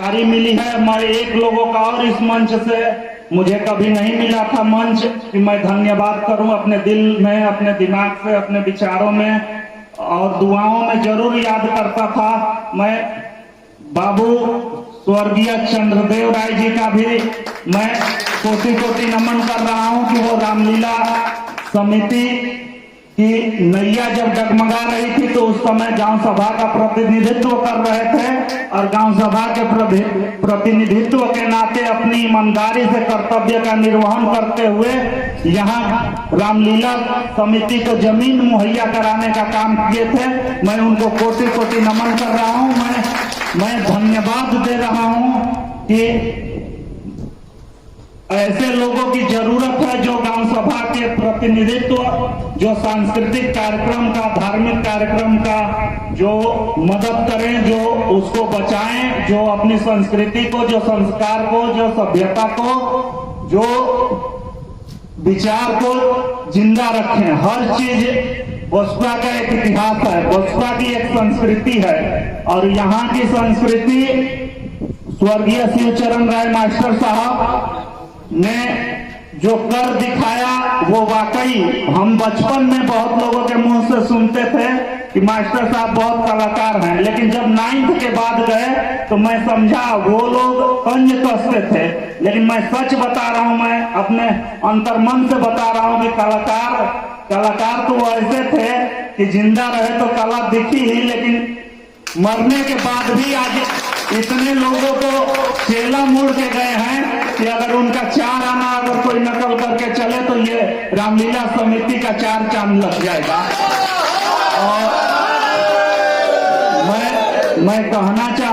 जानकारी मिली है। मैं एक लोगों का और इस मंच से मुझे कभी नहीं मिला था मंच कि मैं धन्यवाद करूं अपने दिल में, अपने दिमाग से, अपने विचारों में और दुआओं में जरूर याद करता था। मैं बाबू स्वर्गीय चंद्रदेव राय जी का भी मैं कोटि कोटि नमन कर रहा हूं कि वो रामलीला समिति की नैया जब डगमगा रही थी तो उस समय गांव सभा का प्रतिनिधित्व कर रहे थे और गांव सभा के प्रतिनिधित्व के नाते अपनी ईमानदारी से कर्तव्य का निर्वहन करते हुए यहाँ रामलीला समिति को जमीन मुहैया कराने का काम किए थे। मैं उनको कोटि कोटि नमन कर रहा हूँ। मैं धन्यवाद दे रहा हूँ कि ऐसे लोगों की जरूरत है जो गांव सभा के प्रतिनिधित्व, जो सांस्कृतिक कार्यक्रम का, धार्मिक कार्यक्रम का जो मदद करें, जो उसको बचाएं, जो अपनी संस्कृति को, जो संस्कार को, जो सभ्यता को, जो विचार को जिंदा रखें। हर चीज बसपा का एक इतिहास है, बसपा की एक संस्कृति है और यहाँ की संस्कृति स्वर्गीय शिवचरण राय मास्टर साहब ने जो कर दिखाया वो वाकई हम बचपन में बहुत लोगों के मुंह से सुनते थे कि मास्टर साहब बहुत कलाकार हैं, लेकिन जब 9th के बाद गए तो मैं समझा वो लोग कंज कसते थे। लेकिन मैं सच बता रहा हूं, मैं अपने अंतर्मन से बता रहा हूं कि कलाकार तो ऐसे थे कि जिंदा रहे तो कला दिखी ही, लेकिन मरने के बाद भी आज इतने लोगों को चेला मुड़ के गए हैं कि अगर उनका 4 आना अगर कोई नकल करके चले तो ये रामलीला समिति का 4 चांद लग जाएगा। और मैं कहना चाहता